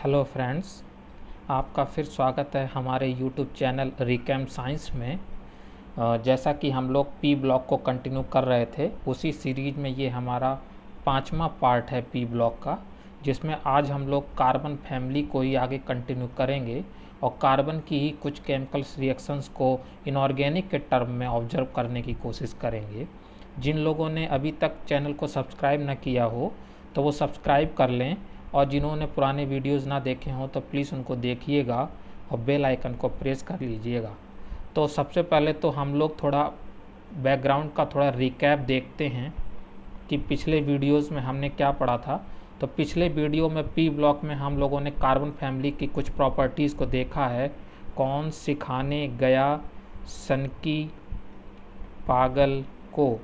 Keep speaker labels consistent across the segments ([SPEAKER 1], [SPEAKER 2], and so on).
[SPEAKER 1] Hello friends, आपका फिर स्वागत है हमारे यूट्यूब चैनल रिकैम साइंस में। जैसा कि हम लोग पी ब्लॉक को कंटिन्यू कर रहे थे, उसी सीरीज में ये हमारा 5वां पार्ट है पी ब्लॉक का, जिसमें आज हम लोग कार्बन फैमिली को ही आगे कंटिन्यू करेंगे और कार्बन की ही कुछ केमिकल्स रिएक्शंस को इनऑर्गेनिक के टर्म में ऑब्जर्व करने की कोशिश करेंगे। जिन लोगों ने अभी तक चैनल को सब्सक्राइब न किया हो तो वो सब्सक्राइब कर लें, और जिन्होंने पुराने वीडियोज़ ना देखे हों तो प्लीज़ उनको देखिएगा और बेल आइकन को प्रेस कर लीजिएगा। तो सबसे पहले तो हम लोग थोड़ा बैकग्राउंड का थोड़ा रिकैप देखते हैं कि पिछले वीडियोज़ में हमने क्या पढ़ा था। तो पिछले वीडियो में पी ब्लॉक में हम लोगों ने कार्बन फैमिली की कुछ प्रॉपर्टीज़ को देखा है। कौन सिखाने गया सनकी पागल को।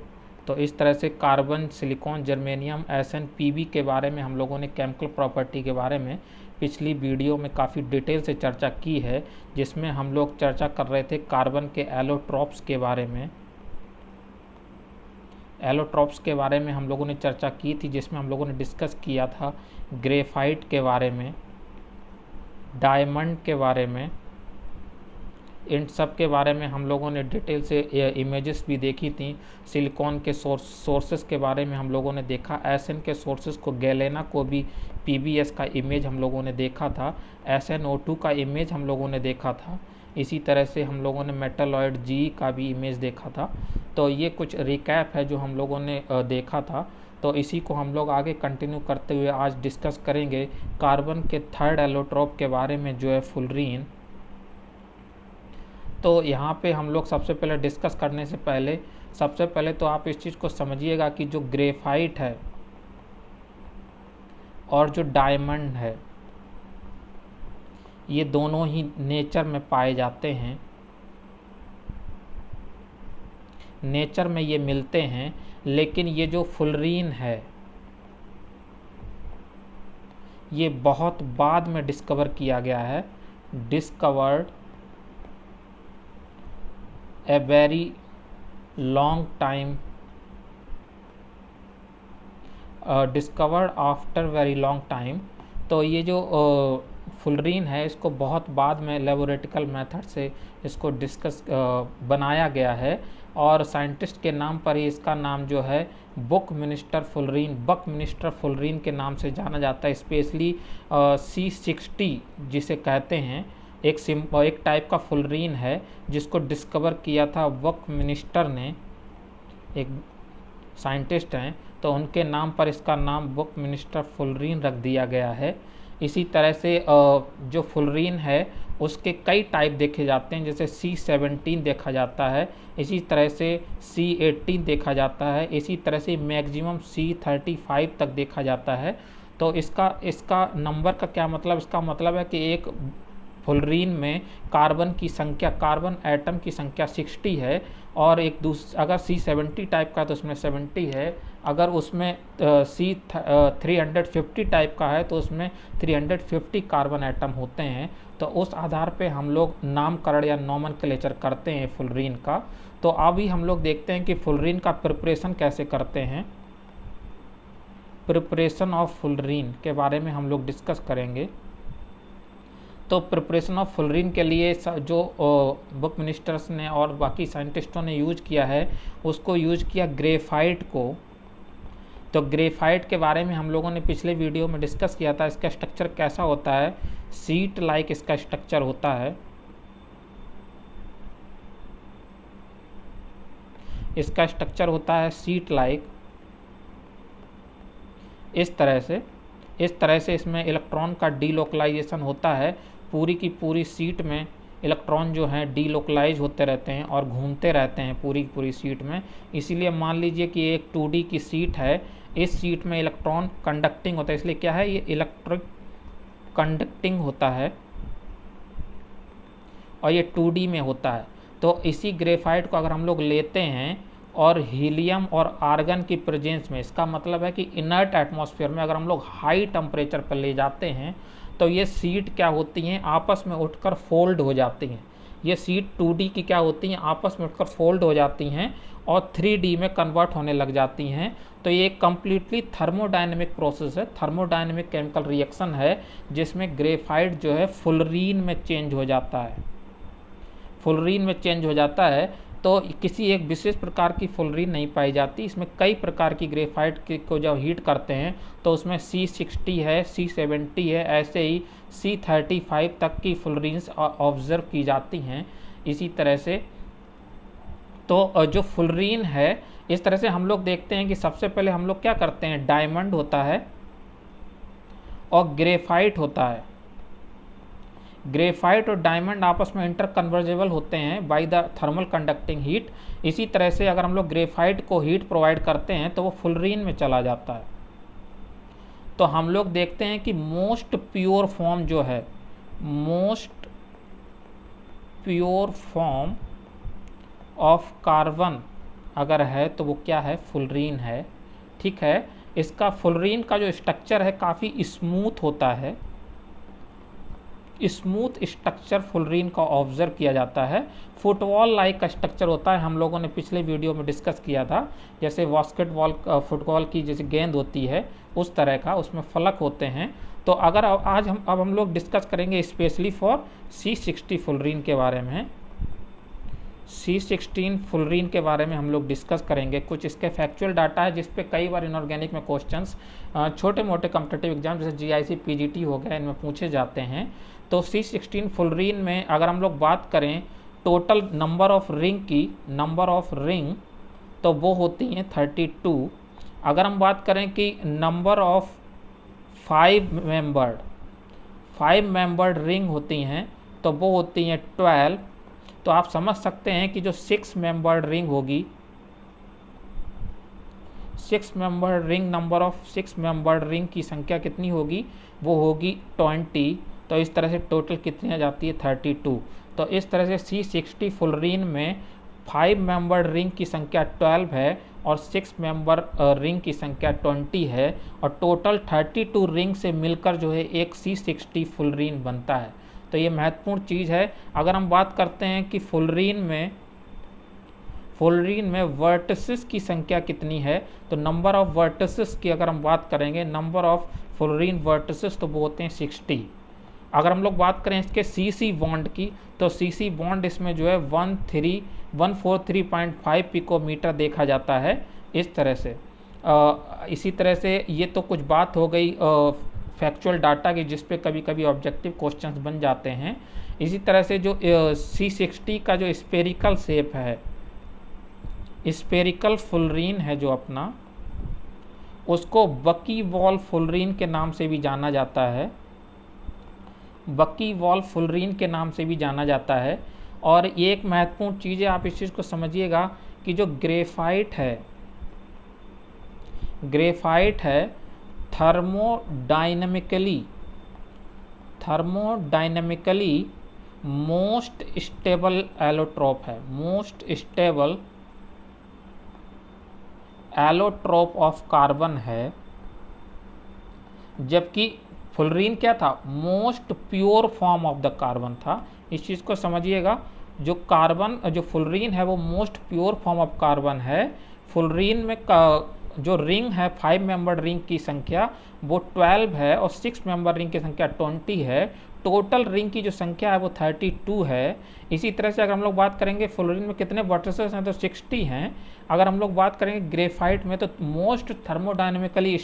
[SPEAKER 1] तो इस तरह से carbon, silicon, germanium, SN, PB के बारे में हम लोगों ने केमिकल प्रॉपर्टी के बारे में पिछली वीडियो में काफ़ी डिटेल से चर्चा की है, जिसमें हम लोग चर्चा कर रहे थे कार्बन के एलोट्रॉप्स के बारे में। एलोट्रॉप्स के बारे में हम लोगों ने चर्चा की थी, जिसमें हम लोगों ने डिस्कस किया था ग्रेफाइट के बारे में, डायमंड के बारे में। इन सब के बारे में हम लोगों ने डिटेल से इमेजेस भी देखी थी। सिलिकॉन के सोर्सेस के बारे में हम लोगों ने देखा। एसएन के सोर्सेस को, गैलेना को भी पीबीएस का इमेज हम लोगों ने देखा था। SnO2 का इमेज हम लोगों ने देखा था। इसी तरह से हम लोगों ने मेटलॉइड जी का भी इमेज देखा था। तो ये कुछ रिकैप है जो हम लोगों ने देखा था। तो इसी को हम लोग आगे कंटिन्यू करते हुए आज डिस्कस करेंगे कार्बन के थर्ड एलोट्रोप के बारे में, जो है फुलरीन। तो यहाँ पे हम लोग सबसे पहले डिस्कस करने से पहले सबसे पहले तो आप इस चीज़ को समझिएगा कि जो ग्रेफाइट है और जो डायमंड है, ये दोनों ही नेचर में पाए जाते हैं। नेचर में ये मिलते हैं, लेकिन ये जो फुलरीन है ये बहुत बाद में डिस्कवर किया गया है। Discovered a very long time, discovered after very long time। तो ये जो फुलरीन है, इसको बहुत बाद में लेबोरेटिकल मेथड से इसको डिस्कस बनाया गया है, और साइंटिस्ट के नाम पर ही इसका नाम जो है बकमिंस्टर फुलरीन के नाम से जाना जाता है। स्पेशली C60 जिसे कहते हैं, एक टाइप का फुलरीन है जिसको डिस्कवर किया था बकमिंस्टर ने, एक साइंटिस्ट हैं, तो उनके नाम पर इसका नाम बकमिंस्टर फुलरीन रख दिया गया है। इसी तरह से जो फुलरीन है उसके कई टाइप देखे जाते हैं, जैसे C17 देखा जाता है, इसी तरह से C18 देखा जाता है, इसी तरह से मैक्सिमम C35 तक देखा जाता है। तो इसका नंबर का क्या मतलब, इसका मतलब है कि एक फुलरीन में कार्बन की संख्या, कार्बन एटम की संख्या 60 है, और अगर C70 टाइप का तो उसमें 70 है। अगर उसमें C350 टाइप का है तो उसमें 350 कार्बन एटम होते हैं। तो उस आधार पे हम लोग नामकरण या नॉमनक्लेचर करते हैं फुलरीन का। तो अभी हम लोग देखते हैं कि फुलरीन का प्रिपरेशन कैसे करते हैं। प्रिपरेशन ऑफ फुलरीन के बारे में हम लोग डिस्कस करेंगे। तो प्रिपरेशन ऑफ फुलरीन के लिए जो बकमिंस्टर्स ने और बाकी साइंटिस्टों ने यूज किया है, उसको यूज किया ग्रेफाइट को। तो ग्रेफाइट के बारे में हम लोगों ने पिछले वीडियो में डिस्कस किया था। इसका स्ट्रक्चर कैसा होता है, सीट लाइक इसका स्ट्रक्चर होता है। इसका स्ट्रक्चर होता है सीट लाइक, इस तरह से इसमें इलेक्ट्रॉन का डीलोकलाइजेशन होता है। पूरी की पूरी सीट में इलेक्ट्रॉन जो हैं डीलोकलाइज होते रहते हैं और घूमते रहते हैं पूरी की पूरी सीट में। इसीलिए मान लीजिए कि एक 2D की सीट है, इस सीट में इलेक्ट्रॉन कंडक्टिंग होता है, इसलिए क्या है, ये इलेक्ट्रिक कंडक्टिंग होता है, और ये 2D में होता है। तो इसी ग्रेफाइट को अगर हम लोग लेते हैं और हीलियम और आर्गन की प्रेजेंस में, इसका मतलब है कि इनर्ट एटमॉस्फेयर में अगर हम लोग हाई टेम्परेचर पर ले जाते हैं, तो ये सीट क्या होती हैं, आपस में उठकर फोल्ड हो जाती हैं। ये सीट 2D की क्या होती हैं, आपस में उठकर फोल्ड हो जाती हैं, और 3D में कन्वर्ट होने लग जाती हैं। तो ये एक कम्प्लीटली थर्मोडायनेमिक प्रोसेस है, थर्मोडायनेमिक केमिकल रिएक्शन है, जिसमें ग्रेफाइट जो है फुलरीन में चेंज हो जाता है, फुलरीन में चेंज हो जाता है। तो किसी एक विशेष प्रकार की फुलरीन नहीं पाई जाती, इसमें कई प्रकार की ग्रेफाइट को जब हीट करते हैं तो उसमें C60 है, C70 है, ऐसे ही C35 तक की फुलरीन्स ऑब्जर्व की जाती हैं। इसी तरह से तो जो फुलरीन है, इस तरह से हम लोग देखते हैं कि सबसे पहले हम लोग क्या करते हैं, डायमंड होता है और ग्रेफाइट होता है। ग्रेफाइट और डायमंड आपस में इंटर कन्वर्जेबल होते हैं by the thermal conducting heat. इसी तरह से अगर हम लोग ग्रेफाइट को हीट प्रोवाइड करते हैं तो वो फुलरीन में चला जाता है। तो हम लोग देखते हैं कि मोस्ट प्योर फॉर्म जो है, most pure form of carbon अगर है तो वो क्या है, फुलरीन है। ठीक है, इसका फुलरीन का जो स्ट्रक्चर है काफ़ी स्मूथ होता है, स्मूथ स्ट्रक्चर फुलरीन का ऑब्जर्व किया जाता है। फुटबॉल लाइक का स्ट्रक्चर होता है, हम लोगों ने पिछले वीडियो में डिस्कस किया था, जैसे बास्केटबॉल फुटबॉल की जैसे गेंद होती है उस तरह का, उसमें फलक होते हैं। तो अगर आज हम लोग डिस्कस करेंगे स्पेशली फॉर C60 फुलरीन के बारे में, C16 फुलरीन के बारे में हम लोग डिस्कस करेंगे। कुछ इसके फैक्चुअल डाटा है जिस पे कई बार इनऑर्गेनिक में क्वेश्चंस छोटे मोटे कॉम्पिटिटिव एग्जाम जैसे GIC PGT हो गया, इनमें पूछे जाते हैं। तो C16 फुलरीन में अगर हम लोग बात करें टोटल नंबर ऑफ रिंग की, नंबर ऑफ रिंग तो वो होती हैं 32। अगर हम बात करें कि नंबर ऑफ 5 मेंबर्ड रिंग होती हैं तो वो होती हैं 12। तो आप समझ सकते हैं कि जो 6 मेंबर्ड रिंग होगी, 6 membered ring, number of 6 membered ring की संख्या कितनी होगी, वो होगी 20। तो इस तरह से टोटल कितनी आ जाती है, 32। तो इस तरह से C60 फुलरीन में 5 मेंबर्ड रिंग की संख्या 12 है और 6 मेंबर रिंग की संख्या 20 है, और टोटल 32 रिंग से मिलकर जो है एक C60 फुलरीन बनता है। तो ये महत्वपूर्ण चीज़ है। अगर हम बात करते हैं कि फुलरीन में वर्टिसेस की संख्या कितनी है, तो नंबर ऑफ वर्टिसेस की अगर हम बात करेंगे, नंबर ऑफ फुलरीन वर्टिसेस तो वो होते हैं 60। अगर हम लोग बात करें इसके CC बॉन्ड की, तो CC बॉन्ड इसमें जो है 143.5 पिकोमीटर देखा जाता है इस तरह से। इसी तरह से ये तो कुछ बात हो गई फैक्चुअल डाटा की, जिस पे कभी कभी ऑब्जेक्टिव क्वेश्चंस बन जाते हैं। इसी तरह से जो C60 का जो स्पेरिकल शेप है, स्पेरिकल फुलरीन है जो अपना, उसको बकीवॉल फुलरीन के नाम से भी जाना जाता है, बकीवॉल फुलरीन के नाम से भी जाना जाता है। और ये एक महत्वपूर्ण चीज़ है, आप इस चीज़ को समझिएगा कि जो ग्रेफाइट है थर्मोडायनेमिकली मोस्ट स्टेबल एलोट्रोप है, most stable allotrope of carbon है। जबकि फुलरीन क्या था, most pure form of the carbon था। इस चीज़ को समझिएगा, जो फुलरीन है वो most pure form of carbon है। फुलरीन में जो रिंग है 5 मेंबर रिंग की संख्या वो 12 है और 6 मेंबर रिंग की संख्या 20 है। टोटल रिंग की जो संख्या है वो 32 है। इसी तरह से अगर हम लोग बात करेंगे फुलरीन में कितने वर्टिसेस हैं, तो 60 हैं। अगर हम लोग बात करेंगे ग्रेफाइट में, तो मोस्ट थर्मोडायनेमिकली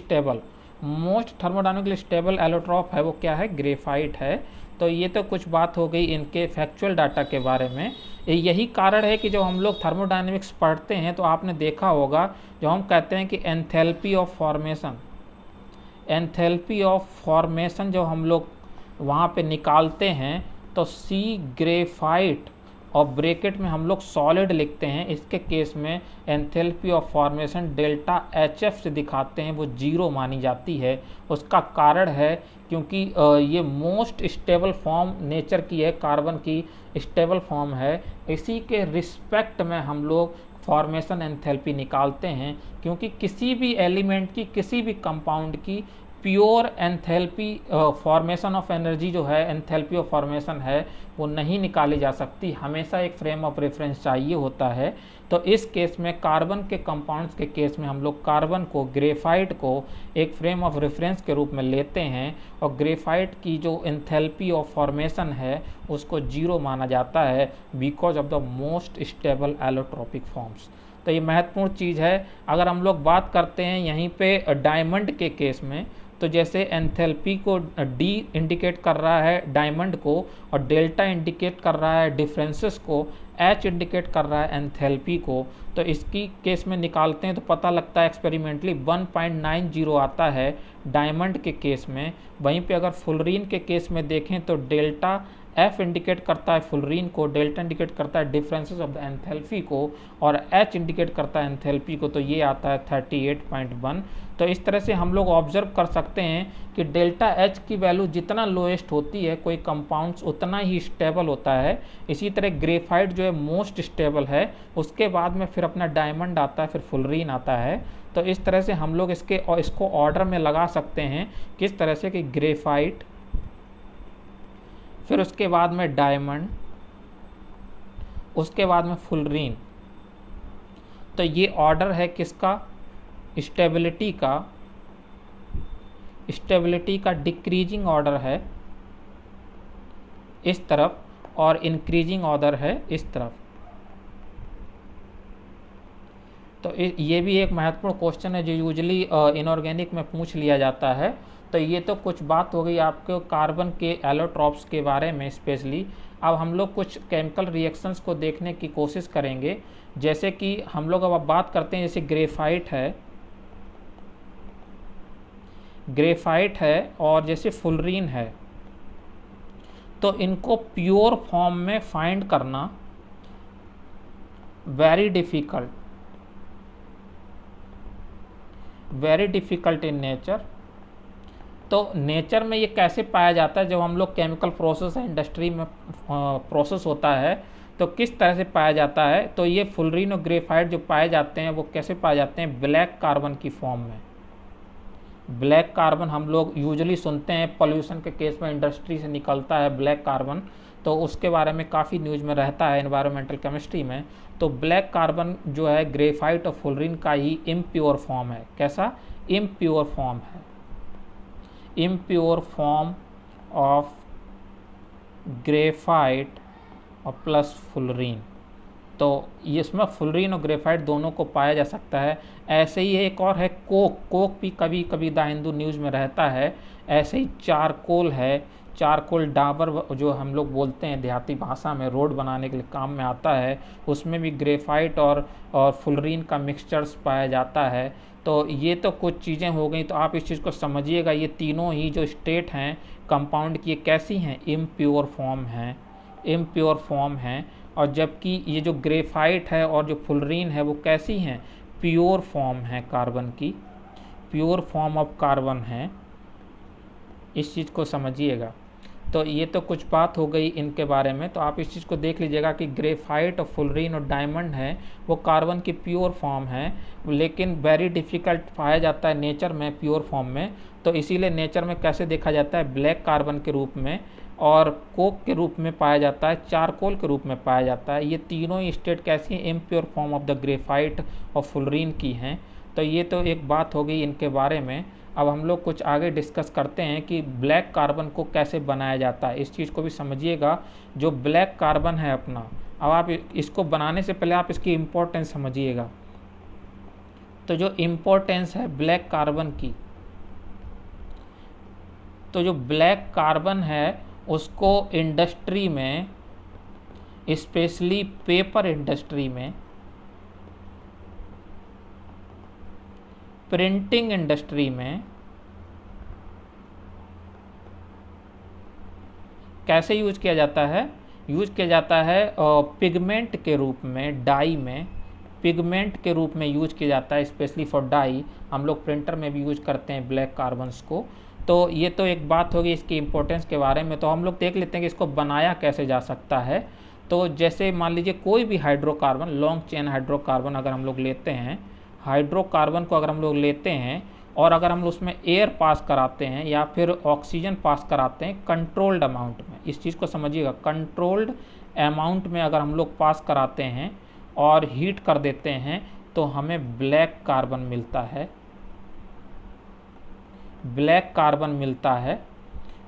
[SPEAKER 1] स्टेबल एलोट्रोप है वो क्या है, ग्रेफाइट है। तो ये तो कुछ बात हो गई इनके फैक्चुअल डाटा के बारे में। यही कारण है कि जब हम लोग थर्मोडायनेमिक्स पढ़ते हैं तो आपने देखा होगा, जो हम कहते हैं कि एंथैल्पी ऑफ फॉर्मेशन जब हम लोग वहाँ पे निकालते हैं तो C ग्रेफाइट और ब्रैकेट में हम लोग सॉलिड लिखते हैं। इसके केस में enthalpy of formation delta HF से दिखाते हैं, वो 0 मानी जाती है। उसका कारण है क्योंकि ये मोस्ट स्टेबल फॉर्म नेचर की है, कार्बन की स्टेबल फॉर्म है। इसी के रिस्पेक्ट में हम लोग फॉर्मेशन एंथैल्पी निकालते हैं, क्योंकि किसी भी एलिमेंट की, किसी भी कंपाउंड की pure enthalpy formation of energy जो है, एंथैल्पी ऑफ फॉर्मेशन है, वो नहीं निकाली जा सकती, हमेशा एक फ्रेम ऑफ रेफरेंस चाहिए होता है। तो इस केस में कार्बन के कंपाउंड्स के केस में हम लोग कार्बन को, ग्रेफाइट को एक फ्रेम ऑफ रेफरेंस के रूप में लेते हैं और ग्रेफाइट की जो एंथैल्पी ऑफ फॉर्मेशन है उसको 0 माना जाता है because of the most stable allotropic forms. तो ये महत्वपूर्ण चीज़ है। अगर हम लोग बात करते हैं यहीं पे डायमंड के केस में, तो जैसे एंथैल्पी को डी इंडिकेट कर रहा है डायमंड को और डेल्टा इंडिकेट कर रहा है डिफरेंसेस को, एच इंडिकेट कर रहा है एंथैल्पी को, तो इसकी केस में निकालते हैं तो पता लगता है एक्सपेरिमेंटली 1.90 आता है डायमंड के केस में। वहीं पे अगर फुलरीन के केस में देखें तो डेल्टा एफ इंडिकेट करता है फुलरीन को, डेल्टा इंडिकेट करता है डिफरेंसेस ऑफ द एंथैल्पी को और एच इंडिकेट करता है एंथैल्पी को, तो ये आता है 38.1। तो इस तरह से हम लोग ऑब्जर्व कर सकते हैं कि डेल्टा एच की वैल्यू जितना लोएस्ट होती है कोई कंपाउंड्स उतना ही स्टेबल होता है। इसी तरह ग्रेफाइट जो है मोस्ट स्टेबल है, उसके बाद में फिर अपना डायमंड आता है, फिर फुलरीन आता है। तो इस तरह से हम लोग इसको ऑर्डर में लगा सकते हैं, किस तरह से कि ग्रेफाइट, फिर उसके बाद में डायमंड, उसके बाद में फुलरीन। तो ये ऑर्डर है किसका, स्टेबिलिटी का डिक्रीजिंग ऑर्डर है इस तरफ और इंक्रीजिंग ऑर्डर है इस तरफ। तो ये भी एक महत्वपूर्ण क्वेश्चन है जो यूजुअली इनऑर्गेनिक में पूछ लिया जाता है। तो ये तो कुछ बात हो गई आपके कार्बन के एलोट्रॉप्स के बारे में स्पेशली। अब हम लोग कुछ केमिकल रिएक्शंस को देखने की कोशिश करेंगे, जैसे कि हम लोग अब बात करते हैं जैसे ग्रेफाइट है और जैसे फुलरीन है, तो इनको प्योर फॉर्म में फाइंड करना वेरी डिफ़िकल्ट इन नेचर। तो नेचर में ये कैसे पाया जाता है, जब हम लोग केमिकल प्रोसेस है, इंडस्ट्री में प्रोसेस होता है तो किस तरह से पाया जाता है। तो ये फुलरीन और ग्रेफाइट जो पाए जाते हैं वो कैसे पाए जाते हैं, ब्लैक कार्बन की फॉर्म में। ब्लैक कार्बन हम लोग यूजुअली सुनते हैं, पॉल्यूशन के केस में इंडस्ट्री से निकलता है ब्लैक कार्बन, तो उसके बारे में काफ़ी न्यूज़ में रहता है एनवायरमेंटल केमिस्ट्री में। तो ब्लैक कार्बन जो है ग्रेफाइट और फुलरीन का ही इम्प्योर फॉर्म है। कैसा, इम्प्योर फॉर्म है, इम्प्योर फॉर्म ऑफ ग्रेफाइट और प्लस फुलरीन। तो इसमें फुलरीन और ग्रेफाइट दोनों को पाया जा सकता है। ऐसे ही एक और है कोक भी कभी कभी द हिंदू न्यूज़ में रहता है। ऐसे ही चारकोल है, चारकोल डाबर जो हम लोग बोलते हैं देहाती भाषा में, रोड बनाने के लिए काम में आता है, उसमें भी ग्रेफाइट और फुलरीन का मिक्सचर्स पाया जाता है। तो ये तो कुछ चीज़ें हो गई, तो आप इस चीज़ को समझिएगा, ये तीनों ही जो स्टेट हैं कंपाउंड की, ये कैसी हैं, इम्प्योर फॉर्म हैं। और जबकि ये जो ग्रेफाइट है और जो फुलरीन है वो कैसी हैं, प्योर फॉर्म है कार्बन की, प्योर फॉर्म ऑफ कार्बन है। इस चीज़ को समझिएगा। तो ये तो कुछ बात हो गई इनके बारे में, तो आप इस चीज़ को देख लीजिएगा कि ग्रेफाइट और फुलरीन और डायमंड है वो कार्बन की प्योर फॉर्म है, लेकिन वेरी डिफ़िकल्ट पाया जाता है नेचर में प्योर फॉर्म में। तो इसीलिए नेचर में कैसे देखा जाता है, ब्लैक कार्बन के रूप में, और कोक के रूप में पाया जाता है, चारकोल के रूप में पाया जाता है। ये तीनों ही स्टेट कैसी हैं, impure form of the graphite और फुलरीन की हैं। तो ये तो एक बात हो गई इनके बारे में। अब हम लोग कुछ आगे डिस्कस करते हैं कि ब्लैक कार्बन को कैसे बनाया जाता है। इस चीज़ को भी समझिएगा, जो ब्लैक कार्बन है अपना, अब आप इसको बनाने से पहले आप इसकी इम्पोर्टेंस समझिएगा। तो जो इम्पोर्टेंस है ब्लैक कार्बन की, तो जो ब्लैक कार्बन है उसको इंडस्ट्री में, स्पेशली पेपर इंडस्ट्री में, प्रिंटिंग इंडस्ट्री में कैसे यूज किया जाता है, यूज किया जाता है पिगमेंट के रूप में, डाई में, पिगमेंट के रूप में यूज किया जाता है, स्पेशली फॉर डाई। हम लोग प्रिंटर में भी यूज करते हैं ब्लैक कार्बन्स को। तो ये तो एक बात होगी इसकी इम्पोर्टेंस के बारे में। तो हम लोग देख लेते हैं कि इसको बनाया कैसे जा सकता है। तो जैसे मान लीजिए कोई भी हाइड्रोकार्बन, लॉन्ग चेन हाइड्रोकार्बन अगर हम लोग लेते हैं, हाइड्रोकार्बन को अगर हम लोग लेते हैं और अगर हम उसमें एयर पास कराते हैं या फिर ऑक्सीजन पास कराते हैं कंट्रोल्ड अमाउंट में, इस चीज़ को समझिएगा, कंट्रोल्ड अमाउंट में अगर हम लोग पास कराते हैं और हीट कर देते हैं तो हमें ब्लैक कार्बन मिलता है, ब्लैक कार्बन मिलता है।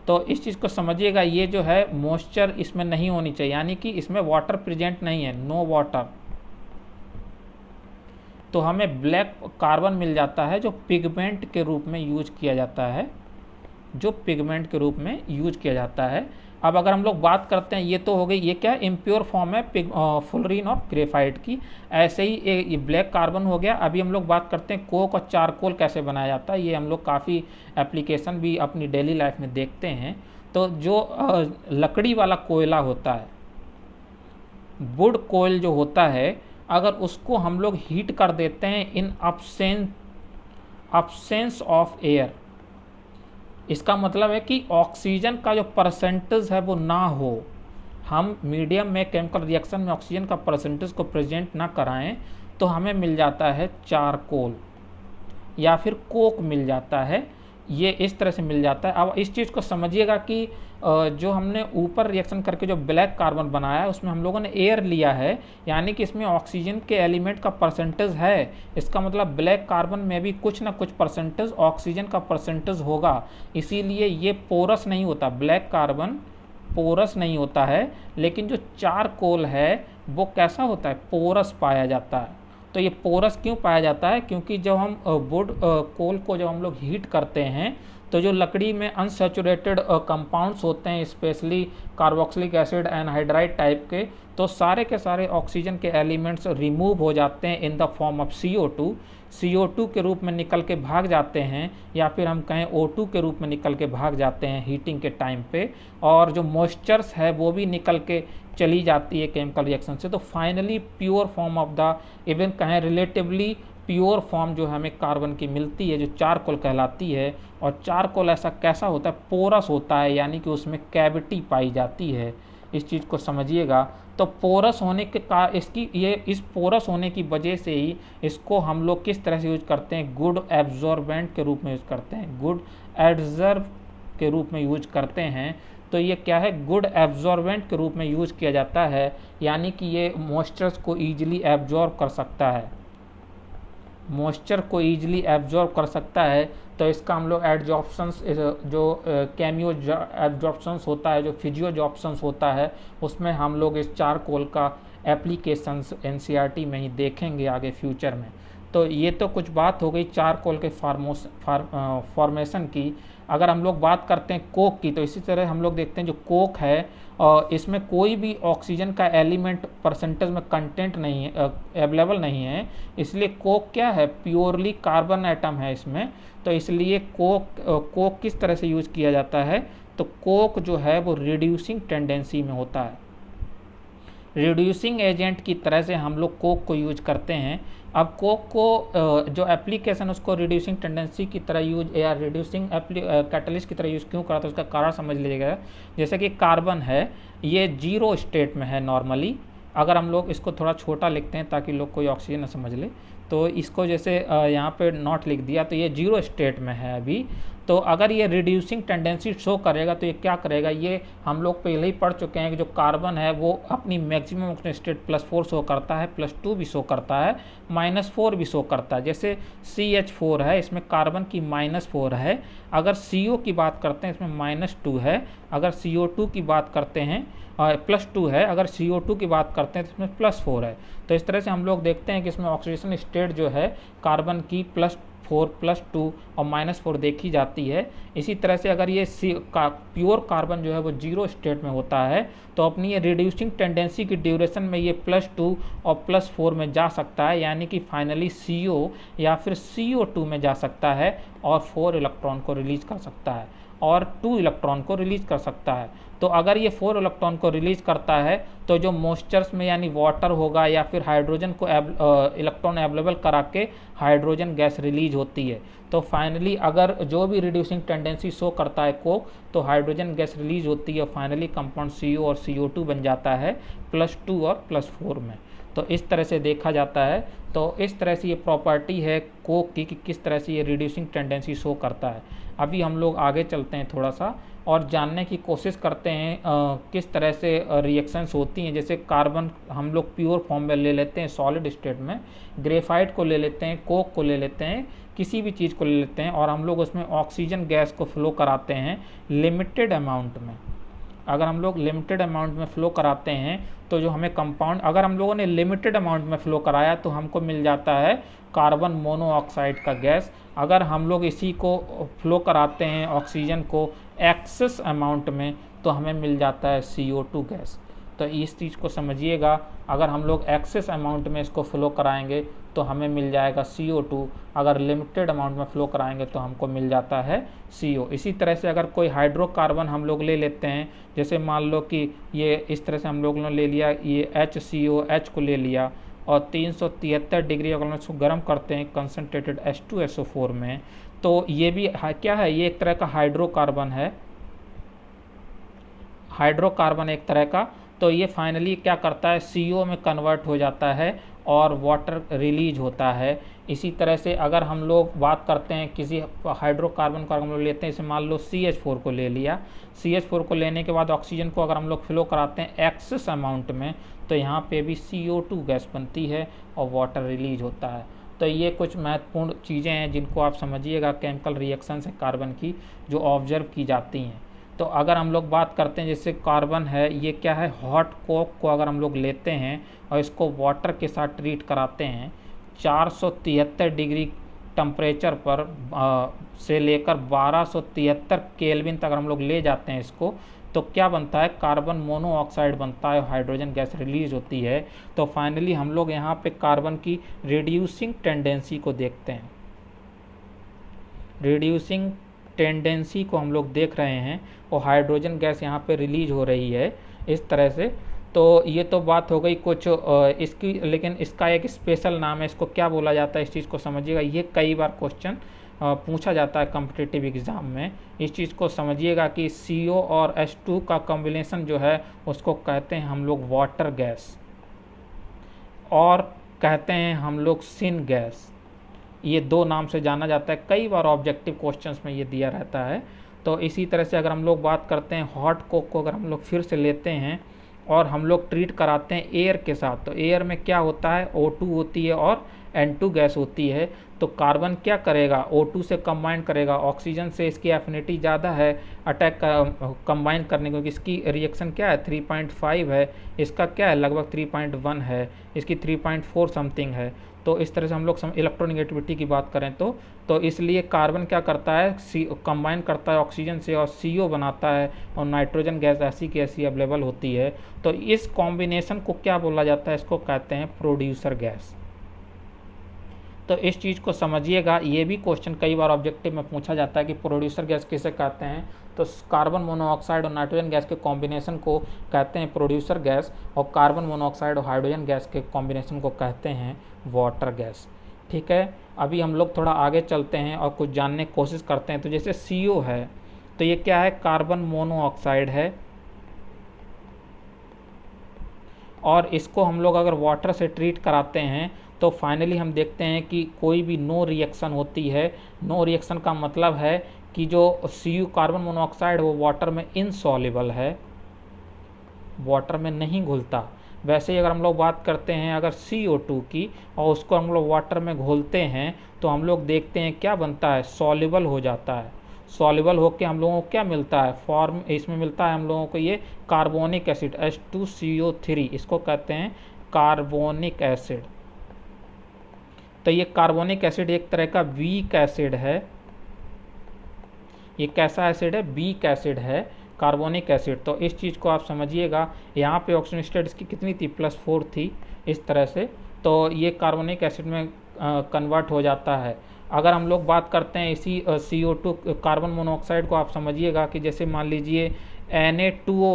[SPEAKER 1] तो इस चीज़ को समझिएगा, ये जो है मॉइस्चर इसमें नहीं होनी चाहिए, यानी कि इसमें वाटर प्रेजेंट नहीं है, नो वाटर, तो हमें ब्लैक कार्बन मिल जाता है जो पिगमेंट के रूप में यूज किया जाता है, जो पिगमेंट के रूप में यूज किया जाता है। अब अगर हम लोग बात करते हैं, ये तो हो गई, ये क्या है, इम्प्योर फॉर्म है फुलरीन और ग्रेफाइट की। ऐसे ही ये ब्लैक कार्बन हो गया। अभी हम लोग बात करते हैं कोक और चारकोल कैसे बनाया जाता है। ये हम लोग काफ़ी एप्लीकेशन भी अपनी डेली लाइफ में देखते हैं। तो जो लकड़ी वाला कोयला होता है, वुड कोयल जो होता है, अगर उसको हम लोग हीट कर देते हैं इन अब्सेंस ऑफ एयर, इसका मतलब है कि ऑक्सीजन का जो परसेंटेज है वो ना हो, हम मीडियम में केमिकल रिएक्शन में ऑक्सीजन का परसेंटेज को प्रेजेंट ना कराएं, तो हमें मिल जाता है चारकोल या फिर कोक मिल जाता है। ये इस तरह से मिल जाता है। अब इस चीज़ को समझिएगा कि जो हमने ऊपर रिएक्शन करके जो ब्लैक कार्बन बनाया है उसमें हम लोगों ने एयर लिया है, यानी कि इसमें ऑक्सीजन के एलिमेंट का परसेंटेज है। इसका मतलब ब्लैक कार्बन में भी कुछ ना कुछ परसेंटेज ऑक्सीजन का परसेंटेज होगा, इसीलिए ये पोरस नहीं होता, ब्लैक कार्बन पोरस नहीं होता है। लेकिन जो चारकोल है वो कैसा होता है, पोरस पाया जाता है। तो ये पोरस क्यों पाया जाता है, क्योंकि जब हम वुड कोल को जब हम लोग हीट करते हैं तो जो लकड़ी में अनसैचुरेटेड कंपाउंड्स होते हैं, specially carboxylic acid anhydride type के, तो सारे के सारे ऑक्सीजन के एलिमेंट्स रिमूव हो जाते हैं in the form of CO2 के रूप में निकल के भाग जाते हैं, या फिर हम कहें O2 के रूप में निकल के भाग जाते हैं हीटिंग के टाइम पे। और जो मॉइस्चर्स है वो भी निकल के चली जाती है केमिकल रिएक्शन से। तो finally pure form of the, even कहें रिलेटिवली प्योर फॉर्म जो हमें कार्बन की मिलती है, जो चारकोल कहलाती है। और चारकोल ऐसा कैसा होता है, पोरस होता है, यानी कि उसमें कैविटी पाई जाती है। इस चीज़ को समझिएगा। तो पोरस होने के इस पोरस होने की वजह से ही इसको हम लोग किस तरह से यूज करते हैं, गुड एब्जॉर्बेंट के रूप में यूज करते हैं, गुड एडजर्व के रूप में यूज करते हैं। तो ये क्या है, गुड एब्जॉर्बेंट के रूप में यूज किया जाता है, यानी कि ये मॉइस्चर्स को ईजिली एब्जॉर्ब कर सकता है, मॉइस्चर को ईजिली एब्जॉर्ब कर सकता है। तो इसका हम लोग एडजॉर्प्शंस, जो केमियो एब्जॉर्प्शंस होता है, जो फिजियोजॉर्प्शंस होता है, उसमें हम लोग इस चारकोल का एप्लीकेशंस NCERT में ही देखेंगे आगे फ्यूचर में। तो ये तो कुछ बात हो गई चारकोल के फॉर्मेशन की। अगर हम लोग बात करते हैं कोक की, तो इसी तरह हम लोग देखते हैं जो कोक है इसमें कोई भी ऑक्सीजन का एलिमेंट परसेंटेज में कंटेंट नहीं है, अवेलेबल नहीं है, इसलिए कोक क्या है, प्योरली कार्बन एटम है इसमें। तो इसलिए कोक किस तरह से यूज किया जाता है, तो कोक जो है वो रिड्यूसिंग टेंडेंसी में होता है, रिड्यूसिंग एजेंट की तरह से हम लोग कोक को यूज करते हैं। अब कोक को जो एप्लीकेशन उसको रिड्यूसिंग टेंडेंसी की तरह यूज या रिड्यूसिंग कैटलिस्ट की तरह यूज़ क्यों करा, तो उसका कारण समझ लीजिएगा। जैसे कि कार्बन है, ये 0 स्टेट में है नॉर्मली। अगर हम लोग इसको थोड़ा छोटा लिखते हैं ताकि लोग कोई ऑक्सीजन न समझ ले, तो इसको जैसे यहाँ पे नॉट लिख दिया, तो ये 0 स्टेट में है अभी। तो अगर ये रिड्यूसिंग टेंडेंसी शो करेगा तो ये क्या करेगा, ये हम लोग पहले ही पढ़ चुके हैं कि जो कार्बन है वो अपनी मैक्सिमम ऑक्सीजन स्टेट +4 शो करता है, +2 भी शो करता है, -4 भी शो करता है। जैसे CH4 है, इसमें कार्बन की -4 है। अगर CO की बात करते हैं इसमें -2 है। अगर CO2 की बात करते हैं +2 है। अगर CO2 की बात करते हैं तो इसमें +4 है। तो इस तरह से हम लोग देखते हैं कि इसमें ऑक्सीडेशन स्टेट जो है कार्बन की +4, +2 और -4 देखी जाती है। इसी तरह से अगर ये प्योर कार्बन जो है वो 0 स्टेट में होता है, तो अपनी ये रिड्यूसिंग टेंडेंसी की ड्यूरेशन में ये +2 और +4 में जा सकता है, यानी कि फाइनली CO या फिर CO2 में जा सकता है और 4 इलेक्ट्रॉन को रिलीज कर सकता है और 2 इलेक्ट्रॉन को रिलीज कर सकता है। तो अगर ये 4 इलेक्ट्रॉन को रिलीज करता है तो जो मॉइस्चर्स में यानी वाटर होगा या फिर हाइड्रोजन को इलेक्ट्रॉन अवेलेबल करा के हाइड्रोजन गैस रिलीज होती है। तो फाइनली अगर जो भी रिड्यूसिंग टेंडेंसी शो करता है कोक, तो हाइड्रोजन गैस रिलीज होती है और फाइनली कंपाउंड CO और CO2 बन जाता है +2 और +4 में। तो इस तरह से देखा जाता है। तो इस तरह से ये प्रॉपर्टी है कोक की कि किस तरह से ये रिड्यूसिंग टेंडेंसी शो करता है। अभी हम लोग आगे चलते हैं थोड़ा सा और जानने की कोशिश करते हैं किस तरह से रिएक्शंस होती हैं। जैसे कार्बन हम लोग प्योर फॉर्म में ले लेते हैं सॉलिड स्टेट में, ग्रेफाइट को ले लेते हैं, कोक को ले लेते हैं, किसी भी चीज़ को ले लेते हैं और हम लोग उसमें ऑक्सीजन गैस को फ्लो कराते हैं लिमिटेड अमाउंट में। अगर हम लोग लिमिटेड अमाउंट में फ़्लो कराते हैं तो जो हमें कंपाउंड, अगर हम लोगों ने लिमिटेड अमाउंट में फ़्लो कराया तो हमको मिल जाता है कार्बन मोनोऑक्साइड का गैस। अगर हम लोग इसी को फ्लो कराते हैं ऑक्सीजन को एक्सेस अमाउंट में तो हमें मिल जाता है CO2 गैस। तो इस चीज़ को समझिएगा, अगर हम लोग एक्सेस अमाउंट में इसको फ्लो कराएंगे तो हमें मिल जाएगा CO2, अगर लिमिटेड अमाउंट में फ्लो कराएंगे तो हमको मिल जाता है CO। इसी तरह से अगर कोई हाइड्रोकार्बन हम लोग ले लेते हैं, जैसे मान लो कि ये इस तरह से हम लोगों ने ले लिया, ये HCOH को ले लिया और 373 डिग्री अगर हम इसको गर्म करते हैं कंसनट्रेटेड H2SO4 में, तो ये भी क्या है, ये एक तरह का हाइड्रोकार्बन है, हाइड्रोकार्बन एक तरह का। तो ये फाइनली क्या करता है, CO में कन्वर्ट हो जाता है और वाटर रिलीज होता है। इसी तरह से अगर हम लोग बात करते हैं किसी हाइड्रोकार्बन को हम लोग लेते हैं, जैसे मान लो CH4 को ले लिया, CH4 को लेने के बाद ऑक्सीजन को अगर हम लोग फ्लो कराते हैं एक्सेस अमाउंट में तो यहाँ पे भी CO2 गैस बनती है और वाटर रिलीज होता है। तो ये कुछ महत्वपूर्ण चीज़ें हैं जिनको आप समझिएगा, केमिकल रिएक्शंस है कार्बन की जो ऑब्जर्व की जाती हैं। तो अगर हम लोग बात करते हैं जैसे कार्बन है, ये क्या है, हॉट कोक को अगर हम लोग लेते हैं और इसको वाटर के साथ ट्रीट कराते हैं 473 डिग्री टेम्परेचर पर से लेकर 1273 केल्विन तक अगर हम लोग ले जाते हैं इसको, तो क्या बनता है, कार्बन मोनोऑक्साइड बनता है, हाइड्रोजन गैस रिलीज होती है। तो फाइनली हम लोग यहाँ पे कार्बन की रिड्यूसिंग टेंडेंसी को देखते हैं, रिड्यूसिंग टेंडेंसी को हम लोग देख रहे हैं और हाइड्रोजन गैस यहाँ पे रिलीज हो रही है इस तरह से। तो ये तो बात हो गई कुछ इसकी, लेकिन इसका एक स्पेशल नाम है, इसको क्या बोला जाता है इस चीज़ को समझिएगा। ये कई बार क्वेश्चन पूछा जाता है कॉम्पिटिटिव एग्ज़ाम में, इस चीज़ को समझिएगा कि CO और H2 का कॉम्बिनेशन जो है उसको कहते हैं हम लोग वाटर गैस और कहते हैं हम लोग सिन गैस। ये दो नाम से जाना जाता है, कई बार ऑब्जेक्टिव क्वेश्चंस में ये दिया रहता है। तो इसी तरह से अगर हम लोग बात करते हैं हॉट कोक को अगर हम लोग फिर से लेते हैं और हम लोग ट्रीट कराते हैं एयर के साथ, तो एयर में क्या होता है, O2 होती है और N2 गैस होती है। तो कार्बन क्या करेगा, O2 से कंबाइन करेगा, ऑक्सीजन से इसकी एफिनिटी ज़्यादा है अटैक कंबाइन करने, क्योंकि इसकी रिएक्शन क्या है 3.5 है, इसका क्या है लगभग 3.1 है, इसकी 3.4 समथिंग है। तो इस तरह से हम लोग इलेक्ट्रोनेगेटिविटी की बात करें तो इसलिए कार्बन क्या करता है, कंबाइन करता है ऑक्सीजन से और CO बनाता है और नाइट्रोजन गैस ऐसी की ऐसी अवेलेबल होती है। तो इस कॉम्बिनेशन को क्या बोला जाता है, इसको कहते हैं प्रोड्यूसर गैस। तो इस चीज़ को समझिएगा, ये भी क्वेश्चन कई बार ऑब्जेक्टिव में पूछा जाता है कि प्रोड्यूसर गैस किसे कहते हैं। तो कार्बन मोनोऑक्साइड और नाइट्रोजन गैस के कॉम्बिनेशन को कहते हैं प्रोड्यूसर गैस और कार्बन मोनोऑक्साइड और हाइड्रोजन गैस के कॉम्बिनेशन को कहते हैं वाटर गैस। ठीक है, अभी हम लोग थोड़ा आगे चलते हैं और कुछ जानने की कोशिश करते हैं। तो जैसे CO है तो ये क्या है, कार्बन मोनोऑक्साइड है और इसको हम लोग अगर वाटर से ट्रीट कराते हैं तो फाइनली हम देखते हैं कि कोई भी नो रिएक्शन होती है। नो रिएक्शन का मतलब है कि जो CO कार्बन मोनोऑक्साइड वो वाटर में इनसॉल्युबल है, वाटर में नहीं घुलता। वैसे ही अगर हम लोग बात करते हैं अगर CO2 की और उसको हम लोग वाटर में घोलते हैं तो हम लोग देखते हैं क्या बनता है, सॉल्युबल हो जाता है। सॉल्युबल होकर हम लोगों को क्या मिलता है, फॉर्म इसमें मिलता है हम लोगों को ये कार्बोनिक एसिड H2CO3, इसको कहते हैं कार्बोनिक एसिड। तो ये कार्बोनिक एसिड एक तरह का वीक एसिड है। ये कैसा एसिड है, वीक एसिड है कार्बोनिक एसिड। तो इस चीज़ को आप समझिएगा, यहाँ पे ऑक्सीजन स्टेट इसकी कितनी थी, +4 थी इस तरह से। तो ये कार्बोनिक एसिड में कन्वर्ट हो जाता है। अगर हम लोग बात करते हैं इसी CO2 कार्बन मोनोऑक्साइड को, आप समझिएगा कि जैसे मान लीजिए Na2O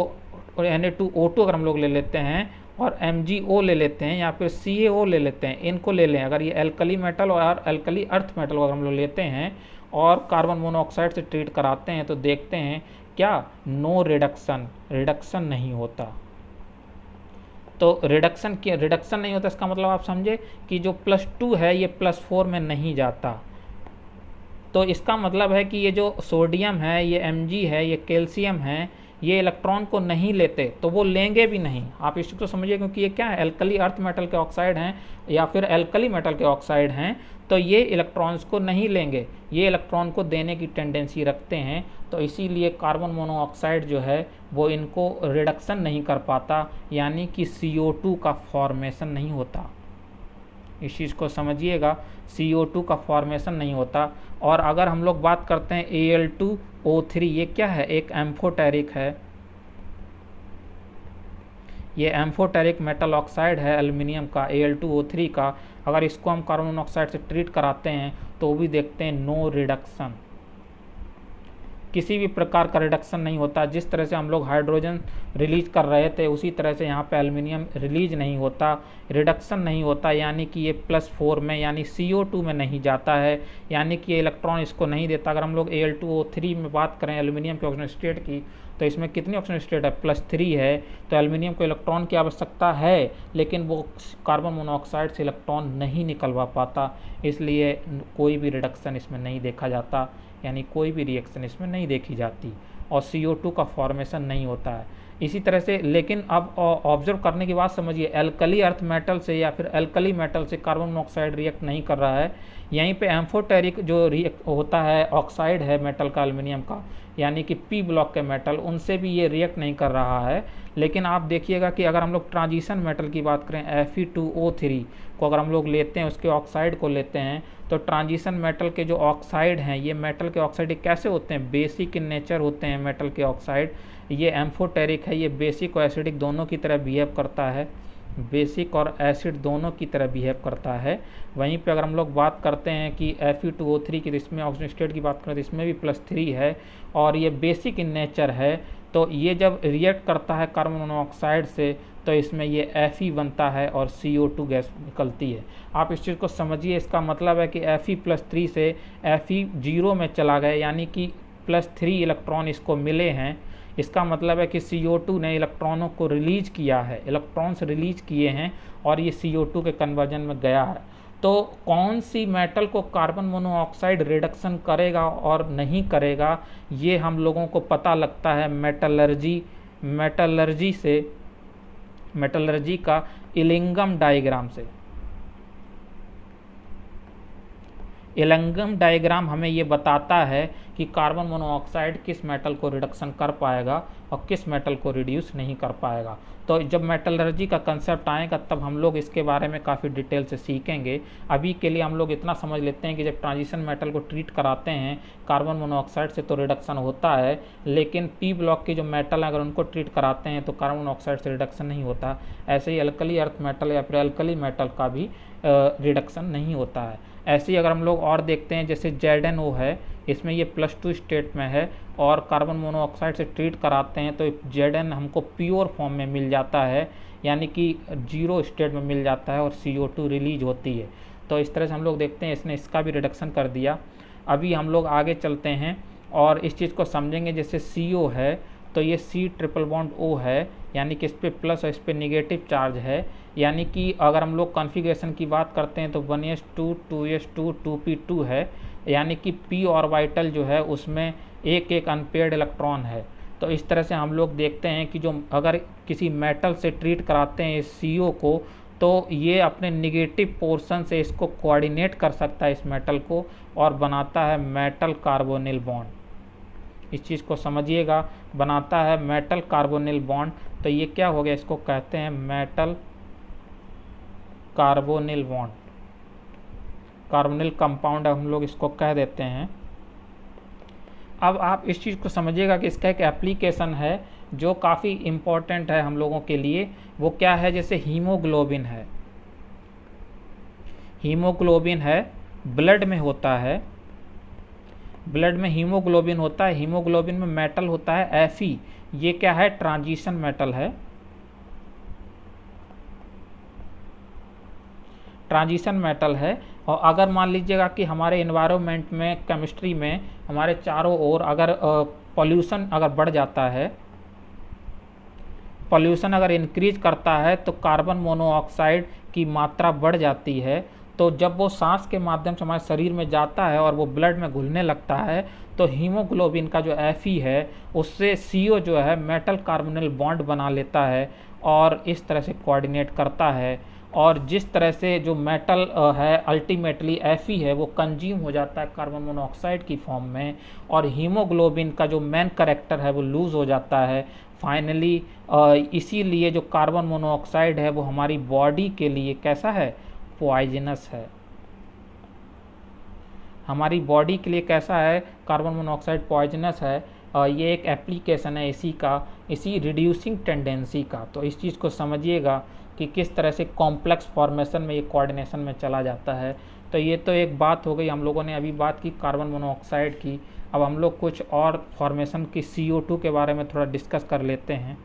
[SPEAKER 1] और Na2O2 अगर हम लोग ले लेते हैं और MgO ले लेते हैं या फिर CaO ले लेते हैं, इनको ले लें, अगर ये एल्कली मेटल और एल्कली अर्थ मेटल अगर हम लोग लेते हैं और कार्बन मोनोऑक्साइड से ट्रीट कराते हैं तो देखते हैं क्या, नो रिडक्शन, रिडक्शन नहीं होता। तो रिडक्शन नहीं होता, इसका मतलब आप समझे कि जो +2 है ये +4 में नहीं जाता। तो इसका मतलब है कि ये जो सोडियम है, ये Mg है, ये कैल्शियम है, ये इलेक्ट्रॉन को नहीं लेते, तो वो लेंगे भी नहीं। आप इस चीज़ को समझिए, क्योंकि ये क्या है, एल्कली अर्थ मेटल के ऑक्साइड हैं या फिर एल्कली मेटल के ऑक्साइड हैं, तो ये इलेक्ट्रॉन्स को नहीं लेंगे, ये इलेक्ट्रॉन को देने की टेंडेंसी रखते हैं। तो इसीलिए कार्बन मोनोऑक्साइड जो है वो इनको रिडक्शन नहीं कर पाता, यानी कि CO2 का फॉर्मेशन नहीं होता। इस चीज़ को समझिएगा, CO2 का फॉर्मेशन नहीं होता। और अगर हम लोग बात करते हैं Al2O3, ये क्या है, एक एम्फोटेरिक है, ये एम्फोटेरिक मेटल ऑक्साइड है एल्युमिनियम का, Al2O3 का। अगर इसको हम कार्बन मोनोऑक्साइड से ट्रीट कराते हैं तो भी देखते हैं नो रिडक्शन, किसी भी प्रकार का रिडक्शन नहीं होता। जिस तरह से हम लोग हाइड्रोजन रिलीज कर रहे थे उसी तरह से यहाँ पे एल्युमिनियम रिलीज नहीं होता, रिडक्शन नहीं होता, यानी कि ये +4 में यानी CO2 में नहीं जाता है, यानी कि ये इलेक्ट्रॉन इसको नहीं देता। अगर हम लोग Al2O3 में बात करें एल्युमिनियम के ऑक्सीजन स्टेट की, तो इसमें कितनी ऑक्सीजन स्टेट है, +3 है। तो एल्युमिनियम को इलेक्ट्रॉन की आवश्यकता है, लेकिन वो कार्बन मोनोऑक्साइड से इलेक्ट्रॉन नहीं निकलवा पाता, इसलिए कोई भी रिडक्शन इसमें नहीं देखा जाता, यानी कोई भी रिएक्शन इसमें नहीं देखी जाती, और CO2 का फॉर्मेशन नहीं होता है। इसी तरह से, लेकिन अब ऑब्जर्व करने की बात समझिए, एल्कली अर्थ मेटल से या फिर एल्कली मेटल से कार्बन मोनोऑक्साइड रिएक्ट नहीं कर रहा है। यहीं पे एम्फोटेरिक जो रिएक्ट होता है ऑक्साइड है मेटल का, एल्युमिनियम का, यानी कि P ब्लॉक के मेटल, उनसे भी ये रिएक्ट नहीं कर रहा है। लेकिन आप देखिएगा कि अगर हम लोग ट्रांजिशन मेटल की बात करें, Fe2O3 को अगर हम लोग लेते हैं, उसके ऑक्साइड को लेते हैं, तो ट्रांजिशन मेटल के जो ऑक्साइड हैं, ये मेटल के ऑक्साइड कैसे होते हैं, बेसिक इन नेचर होते हैं मेटल के ऑक्साइड। ये एम्फोटेरिक है, ये बेसिक और एसिडिक दोनों की तरह बिहेव करता है, बेसिक और एसिड दोनों की तरह बिहेव करता है। वहीं पे अगर हम लोग बात करते हैं कि Fe2O3 की, इसमें ऑक्सीजन स्टेट की बात करें तो इसमें भी +3 है और ये बेसिक इन नेचर है। तो ये जब रिएक्ट करता है कार्बन मोनोऑक्साइड से तो इसमें ये Fe बनता है और CO2 गैस निकलती है। आप इस चीज़ को समझिए, इसका मतलब है कि Fe+3 से Fe 0 में चला गया, यानी कि +3 इलेक्ट्रॉन इसको मिले हैं। इसका मतलब है कि CO2 ने इलेक्ट्रॉनों को रिलीज किया है, इलेक्ट्रॉन्स रिलीज किए हैं और ये CO2 के कन्वर्जन में गया है। तो कौन सी मेटल को कार्बन मोनोऑक्साइड रिडक्शन करेगा और नहीं करेगा, ये हम लोगों को पता लगता है मेटलर्जी का इलिंगम डायग्राम से। इलिंगम डायग्राम हमें ये बताता है कि कार्बन मोनोऑक्साइड किस मेटल को रिडक्शन कर पाएगा और किस मेटल को रिड्यूस नहीं कर पाएगा। तो जब मेटलर्जी का कंसेप्ट आएगा तब हम लोग इसके बारे में काफ़ी डिटेल से सीखेंगे। अभी के लिए हम लोग इतना समझ लेते हैं कि जब ट्रांजिशन मेटल को ट्रीट कराते हैं कार्बन मोनोऑक्साइड से तो रिडक्शन होता है, लेकिन P ब्लॉक के जो मेटल हैं अगर उनको ट्रीट कराते हैं तो कार्बन मोनोऑक्साइड से रिडक्शन नहीं होता। ऐसे ही एल्कली अर्थ मेटल या फिर एल्कली मेटल का भी रिडक्शन नहीं होता है। ऐसे ही अगर हम लोग और देखते हैं, जैसे ZnO है, इसमें ये +2 स्टेट में है और कार्बन मोनोऑक्साइड से ट्रीट कराते हैं तो Zn हमको प्योर फॉर्म में मिल जाता है, यानी कि 0 स्टेट में मिल जाता है और CO2 रिलीज होती है। तो इस तरह से हम लोग देखते हैं इसने इसका भी रिडक्शन कर दिया। अभी हम लोग आगे चलते हैं और इस चीज़ को समझेंगे। जैसे CO है तो ये C�BO है, यानी कि इस पर प्लस और इस पर निगेटिव चार्ज है, यानी कि अगर हम लोग कॉन्फ़िगरेशन की बात करते हैं तो 1s2 2s2 2p2 है, यानी कि p ऑर्बिटल जो है उसमें एक एक अनपेयर्ड इलेक्ट्रॉन है। तो इस तरह से हम लोग देखते हैं कि जो अगर किसी मेटल से ट्रीट कराते हैं इस CO को, तो ये अपने निगेटिव पोर्शन से इसको कोऑर्डिनेट कर सकता है इस मेटल को और बनाता है मेटल कार्बोनिल बॉन्ड। इस चीज़ को समझिएगा, बनाता है मेटल कार्बोनिल बॉन्ड। तो ये क्या हो गया, इसको कहते हैं metal carbonyl bond, carbonyl compound हम लोग इसको कह देते हैं। अब आप इस चीज़ को समझिएगा कि इसका एक एप्लीकेशन है जो काफ़ी इम्पोर्टेंट है हम लोगों के लिए। वो क्या है, जैसे हीमोग्लोबिन है, हीमोग्लोबिन है, ब्लड में होता है, ब्लड में हीमोग्लोबिन होता है। हीमोग्लोबिन में मेटल होता है Fe, ये क्या है, ट्रांजिशन मेटल है, ट्रांजिशन मेटल है। और अगर मान लीजिएगा कि हमारे एनवायरनमेंट में, केमिस्ट्री में हमारे चारों ओर अगर पॉल्यूशन अगर बढ़ जाता है, पॉल्यूशन अगर इंक्रीज करता है तो कार्बन मोनोऑक्साइड की मात्रा बढ़ जाती है। तो जब वो सांस के माध्यम से हमारे शरीर में जाता है और वो ब्लड में घुलने लगता है तो हीमोग्लोबिन का जो Fe है उससे CO जो है मेटल कार्बोनिल बॉन्ड बना लेता है और इस तरह से कोऑर्डिनेट करता है। और जिस तरह से जो मेटल है अल्टीमेटली Fe है वो कंज्यूम हो जाता है कार्बन मोनोऑक्साइड की फॉर्म में और हीमोग्लोबिन का जो मेन करेक्टर है वो लूज़ हो जाता है फाइनली। इसीलिए जो कार्बन मोनोऑक्साइड है वो हमारी बॉडी के लिए कैसा है, पॉइजनस है। हमारी बॉडी के लिए कैसा है, कार्बन मोनोऑक्साइड पॉइजनस है। ये एक एप्लीकेशन है इसी रिड्यूसिंग टेंडेंसी का। तो इस चीज़ को समझिएगा कि किस तरह से कॉम्प्लेक्स फॉर्मेशन में ये कोऑर्डिनेशन में चला जाता है। तो ये तो एक बात हो गई, हम लोगों ने अभी बात की कार्बन मोनोऑक्साइड की। अब हम लोग कुछ और फॉर्मेशन की CO2 के बारे में थोड़ा डिस्कस कर लेते हैं।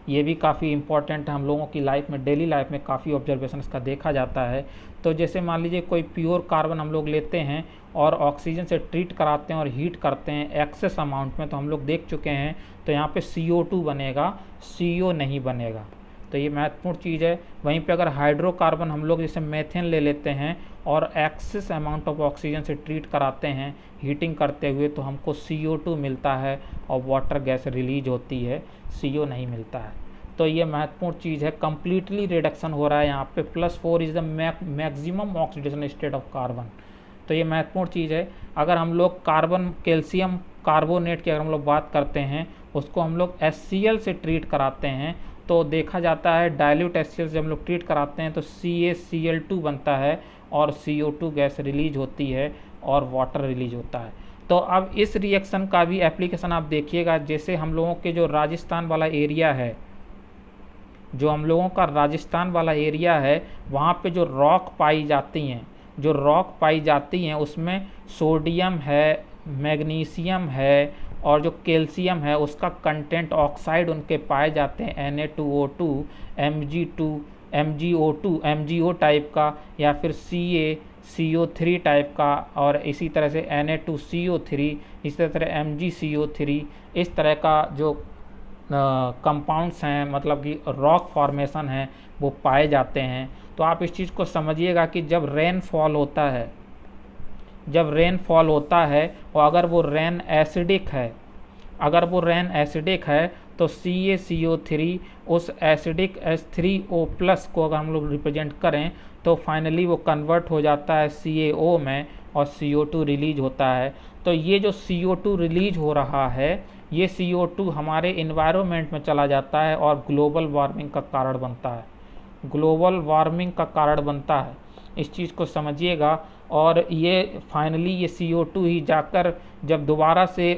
[SPEAKER 1] ये भी काफ़ी इम्पॉर्टेंट है, हम लोगों की लाइफ में, डेली लाइफ में काफ़ी ऑब्जर्वेशन इसका देखा जाता है। तो जैसे मान लीजिए कोई प्योर कार्बन हम लोग लेते हैं और ऑक्सीजन से ट्रीट कराते हैं और हीट करते हैं एक्सेस अमाउंट में, तो हम लोग देख चुके हैं तो यहाँ पे CO2 बनेगा, CO नहीं बनेगा। तो ये महत्वपूर्ण चीज़ है। वहीं पे अगर हाइड्रोकार्बन हम लोग जैसे मेथेन ले लेते हैं और एक्सेस अमाउंट ऑफ ऑक्सीजन से ट्रीट कराते हैं हीटिंग करते हुए तो हमको CO2 मिलता है और वाटर गैस रिलीज होती है, CO नहीं मिलता है। तो ये महत्वपूर्ण चीज़ है, कंप्लीटली रिडक्शन हो रहा है यहाँ पे। +4 is the maximum oxidation state of carbon. तो ये महत्वपूर्ण चीज़ है। अगर हम लोग कार्बन कैल्शियम कार्बोनेट की अगर हम लोग बात करते हैं उसको हम लोग HCl से ट्रीट कराते हैं तो देखा जाता है डाइल्यूट HCl से हम लोग ट्रीट कराते हैं तो CaCl2 बनता है और CO2 गैस रिलीज होती है और वाटर रिलीज होता है। तो अब इस रिएक्शन का भी एप्लीकेशन आप देखिएगा। जैसे हम लोगों के जो राजस्थान वाला एरिया है, जो हम लोगों का राजस्थान वाला एरिया है वहाँ पे जो रॉक पाई जाती हैं उसमें सोडियम है, मैग्नीशियम है और जो कैल्शियम है उसका कंटेंट ऑक्साइड उनके पाए जाते हैं Na2O2, MgO2, MgO टाइप का या फिर CaCO3 टाइप का और इसी तरह से Na2CO3, इसी तरह MgCO3, इस तरह का जो कंपाउंड्स हैं मतलब कि रॉक फॉर्मेशन है वो पाए जाते हैं। तो आप इस चीज़ को समझिएगा कि जब रेनफॉल होता है और अगर वो रेन एसिडिक है तो CaCO3 उस एसिडिक H3O+ को अगर हम लोग रिप्रेजेंट करें तो फाइनली वो कन्वर्ट हो जाता है CaO में और CO2 रिलीज होता है। तो ये जो CO2 रिलीज हो रहा है ये CO2 हमारे इन्वायरमेंट में चला जाता है और ग्लोबल वार्मिंग का कारण बनता है। इस चीज़ को समझिएगा। और ये फाइनली ये CO2 ही जाकर जब दोबारा से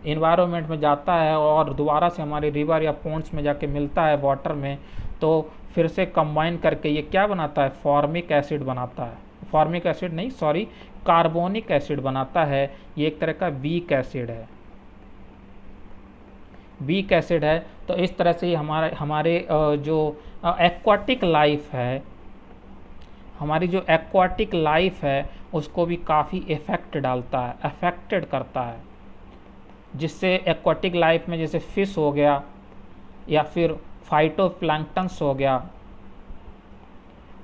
[SPEAKER 1] इन्वायरमेंट में जाता है और दोबारा से हमारे रिवर या पॉन्ड्स में जाके मिलता है वाटर में तो फिर से कंबाइन करके ये क्या बनाता है, कार्बोनिक एसिड बनाता है। ये एक तरह का वीक एसिड है। तो इस तरह से हमारे जो एक्वाटिक लाइफ है उसको भी काफ़ी अफेक्टेड करता है, जिससे एक्वाटिक लाइफ में जैसे फिश हो गया या फिर फाइटोप्लैंक्टन्स हो गया,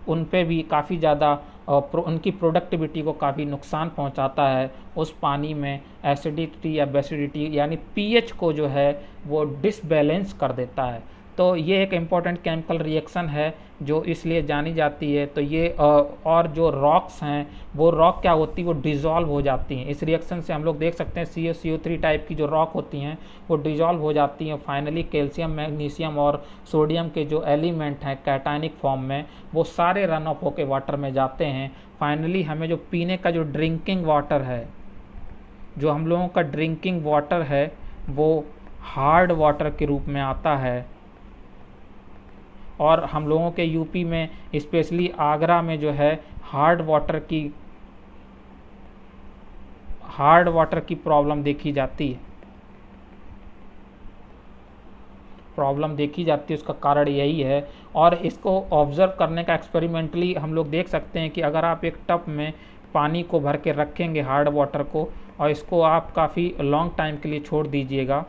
[SPEAKER 1] उन पे भी काफ़ी ज़्यादा उनकी प्रोडक्टिविटी को काफ़ी नुकसान पहुंचाता है। उस पानी में एसिडिटी या बेसिडिटी यानी pH को जो है वो डिसबैलेंस कर देता है। तो ये एक इम्पॉर्टेंट केमिकल रिएक्शन है जो इसलिए जानी जाती है। तो ये और जो रॉक्स हैं वो रॉक क्या होती है, वो डिज़ोल्व हो जाती हैं। इस रिएक्शन से हम लोग देख सकते हैं CaCO3 टाइप की जो रॉक होती हैं वो डिज़ोल्व हो जाती हैं। फाइनली कैल्शियम, मैग्नीशियम और सोडियम के जो एलिमेंट हैं कैटायनिक फॉर्म में वो सारे रन ऑफ होके वाटर में जाते हैं। फाइनली हमें जो पीने का जो ड्रिंकिंग वाटर है, जो हम लोगों का ड्रिंकिंग वाटर है वो हार्ड वाटर के रूप में आता है। और हम लोगों के यूपी में स्पेशली आगरा में जो है हार्ड वाटर की प्रॉब्लम देखी जाती है। उसका कारण यही है। और इसको ऑब्जर्व करने का एक्सपेरिमेंटली हम लोग देख सकते हैं कि अगर आप एक टब में पानी को भर के रखेंगे हार्ड वाटर को और इसको आप काफ़ी लॉन्ग टाइम के लिए छोड़ दीजिएगा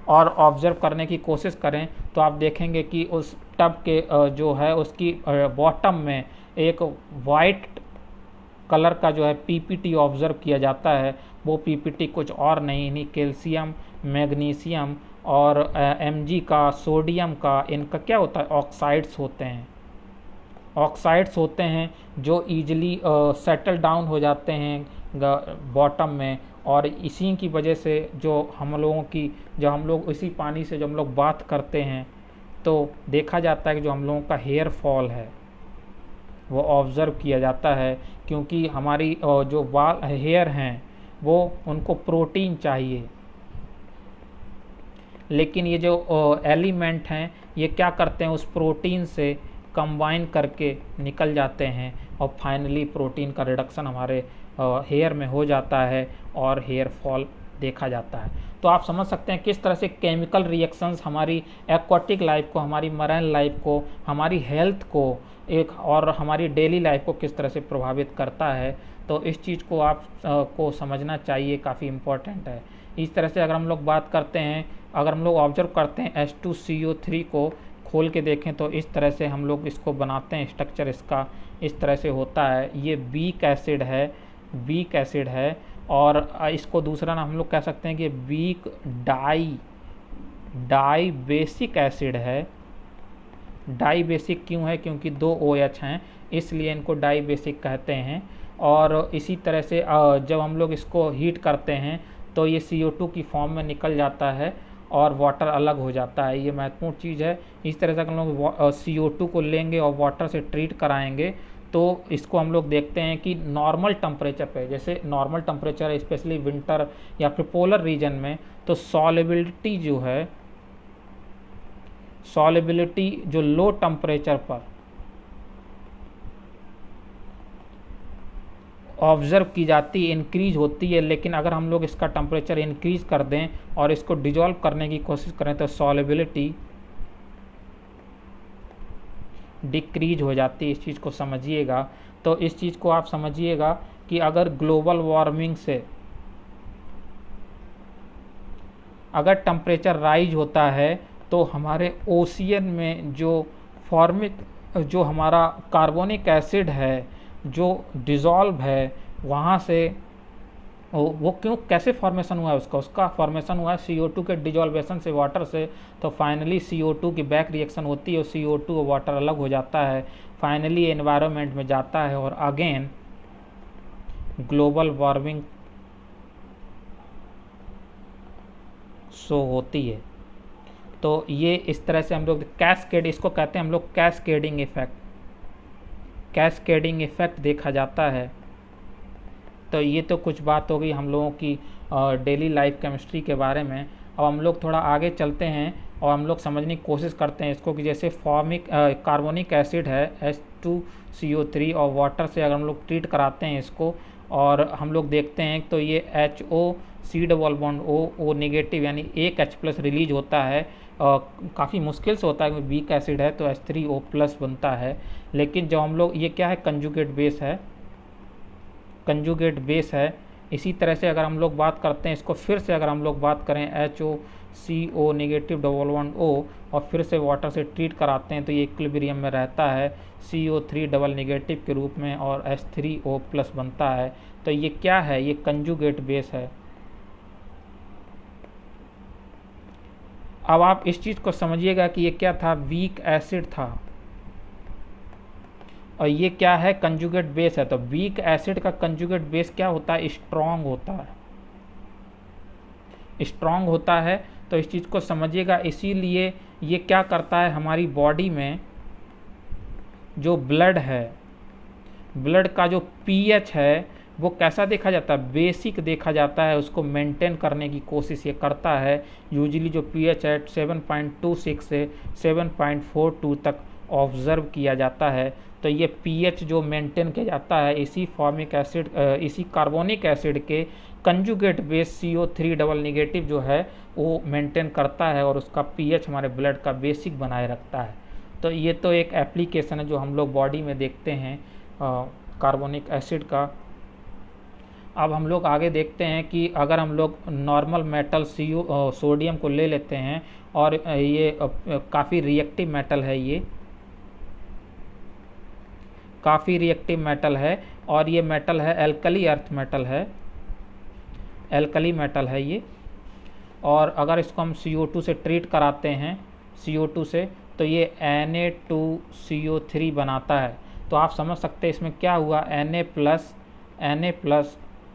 [SPEAKER 1] और ऑब्जर्व करने की कोशिश करें तो आप देखेंगे कि उस टब के जो है उसकी बॉटम में एक वाइट कलर का जो है पीपीटी ऑब्जर्व किया जाता है। वो पीपीटी कुछ और नहीं कैल्शियम, मैग्नीशियम और एमजी का, सोडियम का, इनका क्या होता है, ऑक्साइड्स होते हैं। ऑक्साइड्स होते हैं जो ईजिली सेटल डाउन हो जाते हैं बॉटम में, और इसी की वजह से जो हम लोगों की, जब हम लोग इसी पानी से जब हम लोग बात करते हैं तो देखा जाता है कि जो हम लोगों का हेयर फॉल है वो ऑब्ज़र्व किया जाता है, क्योंकि हमारी जो बाल हेयर हैं वो उनको प्रोटीन चाहिए, लेकिन ये जो एलिमेंट हैं ये क्या करते हैं, उस प्रोटीन से कंबाइन करके निकल जाते हैं और फाइनली प्रोटीन का रिडक्शन हमारे हेयर में हो जाता है और हेयर फॉल देखा जाता है। तो आप समझ सकते हैं किस तरह से केमिकल रिएक्शंस हमारी एक्वाटिक लाइफ को, हमारी मरीन लाइफ को, हमारी हेल्थ को एक और हमारी डेली लाइफ को किस तरह से प्रभावित करता है। तो इस चीज़ को आप को समझना चाहिए, काफ़ी इम्पोर्टेंट है। इस तरह से अगर हम लोग बात करते हैं, अगर हम लोग ऑब्जर्व करते हैं H2CO3 को खोल के देखें तो इस तरह से हम लोग इसको बनाते हैं, स्ट्रक्चर इसका इस तरह से होता है। ये वीक एसिड है और इसको दूसरा नाम हम लोग कह सकते हैं कि वीक डाई बेसिक एसिड है। डाई बेसिक क्यों है, क्योंकि 2 OH हैं इसलिए इनको डाई बेसिक कहते हैं। और इसी तरह से जब हम लोग इसको हीट करते हैं तो ये CO2 की फॉर्म में निकल जाता है और वाटर अलग हो जाता है। ये महत्वपूर्ण चीज़ है। इस तरह से अगर हम लोग CO2 को लेंगे और वाटर से ट्रीट कराएंगे तो इसको हम लोग देखते हैं कि नॉर्मल टेम्परेचर पे, जैसे नॉर्मल टेम्परेचर है स्पेशली विंटर या फिर पोलर रीजन में, तो सॉल्युबिलिटी जो लो टेम्परेचर पर ऑब्जर्व की जाती है, इंक्रीज होती है। लेकिन अगर हम लोग इसका टेम्परेचर इंक्रीज कर दें और इसको डिजॉल्व करने की कोशिश करें तो सॉल्युबिलिटी डिक्रीज हो जाती है। इस चीज़ को समझिएगा। तो इस चीज़ को आप समझिएगा कि अगर ग्लोबल वार्मिंग से अगर टेम्परेचर राइज होता है तो हमारे ओशियन में जो हमारा कार्बोनिक एसिड है जो डिज़ोल्व है, वहाँ से वो क्यों कैसे फॉर्मेशन हुआ है उसका फॉर्मेशन हुआ है CO2 के डिजॉल्वेशन से, वाटर से। तो फाइनली CO2 की बैक रिएक्शन होती है और CO2 और वाटर अलग हो जाता है, फाइनली एनवायरनमेंट में जाता है और अगेन ग्लोबल वार्मिंग शो होती है। तो ये इस तरह से हम लोग कैस्केड, इसको कहते हैं हम लोग कैस्केडिंग इफेक्ट देखा जाता है। तो ये तो कुछ बात हो गई हम लोगों की डेली लाइफ केमिस्ट्री के बारे में। अब हम लोग थोड़ा आगे चलते हैं और हम लोग समझने की कोशिश करते हैं इसको कि जैसे कार्बोनिक एसिड है H2CO3 और वाटर से अगर हम लोग ट्रीट कराते हैं इसको और हम लोग देखते हैं तो ये HO C+O नेगेटिव यानी एक H+ रिलीज होता है। काफ़ी मुश्किल से होता है क्योंकि वीक एसिड है तो H3O+ बनता है। लेकिन जब हम लोग, ये क्या है, कंजुगेट बेस है। इसी तरह से अगर हम लोग बात करते हैं इसको, फिर से अगर हम लोग बात करें HOCO नेगेटिव O और फिर से वाटर से ट्रीट कराते हैं तो ये इक्विलिब्रियम में रहता है CO3 डबल नेगेटिव के रूप में और H3O+ बनता है। तो ये क्या है, ये कंजुगेट बेस है। अब आप इस चीज़ को समझिएगा कि ये क्या था, वीक एसिड था और ये क्या है, कंजुगेट बेस है। तो वीक एसिड का कंजुगेट बेस क्या होता है, स्ट्रॉन्ग होता है। तो इस चीज़ को समझिएगा। इसीलिए ये क्या करता है, हमारी बॉडी में जो ब्लड है, ब्लड का जो pH है वो कैसा देखा जाता है, बेसिक देखा जाता है। उसको मेंटेन करने की कोशिश ये करता है। यूजुअली जो pH है 7.26 से 7.42 तक ऑब्जर्व किया जाता है। तो ये pH जो मेंटेन किया जाता है इसी कार्बोनिक एसिड के conjugate base CO3 double negative जो है वो मेंटेन करता है और उसका pH हमारे ब्लड का बेसिक बनाए रखता है। तो ये तो एक एप्लीकेशन है जो हम लोग बॉडी में देखते हैं कार्बोनिक एसिड का। अब हम लोग आगे देखते हैं कि अगर हम लोग नॉर्मल मेटल सोडियम को ले लेते हैं और ये काफ़ी रिएक्टिव मेटल है, ये काफ़ी रिएक्टिव मेटल है और ये मेटल है एल्कली अर्थ मेटल है, एल्कली मेटल है ये। और अगर इसको हम CO2 से ट्रीट कराते हैं, CO2 से, तो ये Na2CO3 बनाता है। तो आप समझ सकते हैं इसमें क्या हुआ, Na+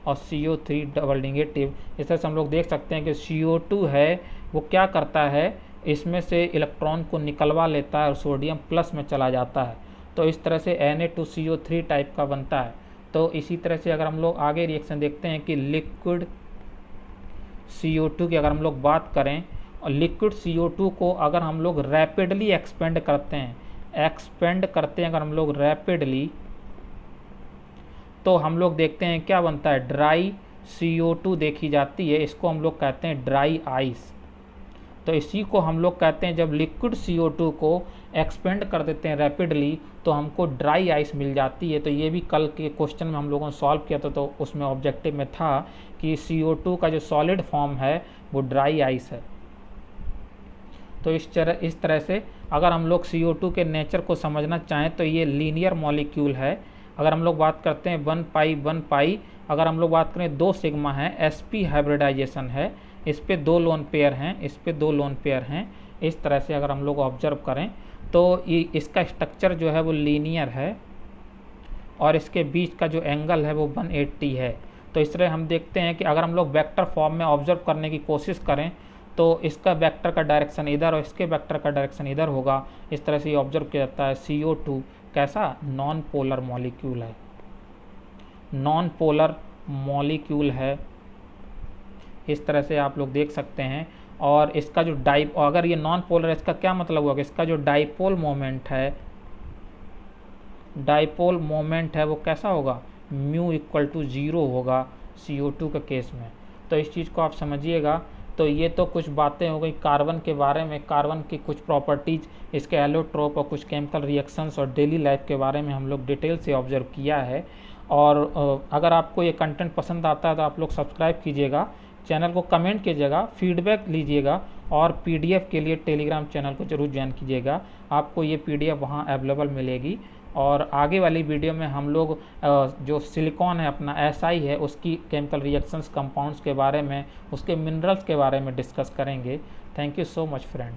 [SPEAKER 1] और CO3 डबल नेगेटिव। इस तरह से हम लोग देख सकते हैं कि CO2 है वो क्या करता है, इसमें से इलेक्ट्रॉन को निकलवा लेता है और सोडियम प्लस में चला जाता है। तो इस तरह से Na2CO3 टाइप का बनता है। तो इसी तरह से अगर हम लोग आगे रिएक्शन देखते हैं कि लिक्विड CO2 की अगर हम लोग बात करें, और लिक्विड CO2 को अगर हम लोग रैपिडली एक्सपेंड करते हैं अगर हम लोग रैपिडली, तो हम लोग देखते हैं क्या बनता है, ड्राई CO2 देखी जाती है। इसको हम लोग कहते हैं ड्राई आइस। तो इसी को हम लोग कहते हैं जब लिक्विड CO2 को एक्सपेंड कर देते हैं रैपिडली तो हमको ड्राई आइस मिल जाती है। तो ये भी कल के क्वेश्चन में हम लोगों ने सॉल्व किया था, तो उसमें ऑब्जेक्टिव में था कि CO2 का जो सॉलिड फॉर्म है वो ड्राई आइस है। तो इस तरह से अगर हम लोग CO2 के नेचर को समझना चाहें तो ये लीनियर मॉलिक्यूल है। अगर हम लोग बात करते हैं 1 अगर हम लोग बात करें 2 सिग्मा है, sp हाइब्रिडाइजेशन है, इस पे 2 लोन पेयर हैं, इस पे 2 लोन पेयर हैं। इस तरह से अगर हम लोग ऑब्जर्व करें तो ये इसका स्ट्रक्चर जो है वो लीनियर है और इसके बीच का जो एंगल है वो 180 है। तो इस तरह हम देखते हैं कि अगर हम लोग वेक्टर फॉर्म में ऑब्जर्व करने की कोशिश करें तो इसका वेक्टर का डायरेक्शन इधर और इसके वेक्टर का डायरेक्शन इधर होगा। इस तरह से ये ऑब्जर्व किया जाता है। CO2 कैसा, नॉन पोलर मॉलिक्यूल है, नॉन पोलर मॉलिक्यूल है। इस तरह से आप लोग देख सकते हैं। और इसका जो अगर ये नॉन पोलर है, इसका क्या मतलब हुआ कि इसका जो डाइपोल मोमेंट है वो कैसा होगा, μ=0 होगा CO2 के केस में। तो इस चीज़ को आप समझिएगा। तो ये तो कुछ बातें हो गई कार्बन के बारे में, कार्बन की कुछ प्रॉपर्टीज़, इसके एलोट्रोप और कुछ केमिकल रिएक्शंस और डेली लाइफ के बारे में हम लोग डिटेल से ऑब्जर्व किया है। और अगर आपको ये कंटेंट पसंद आता है तो आप लोग सब्सक्राइब कीजिएगा, चैनल को कमेंट कीजिएगा, फीडबैक लीजिएगा और PDF के लिए टेलीग्राम चैनल को जरूर ज्वाइन कीजिएगा। आपको ये PDF वहाँ अवेलेबल मिलेगी। और आगे वाली वीडियो में हम लोग जो सिलिकॉन है अपना SI है उसकी केमिकल रिएक्शंस कंपाउंड्स के बारे में, उसके मिनरल्स के बारे में डिस्कस करेंगे। Thank you so much friends.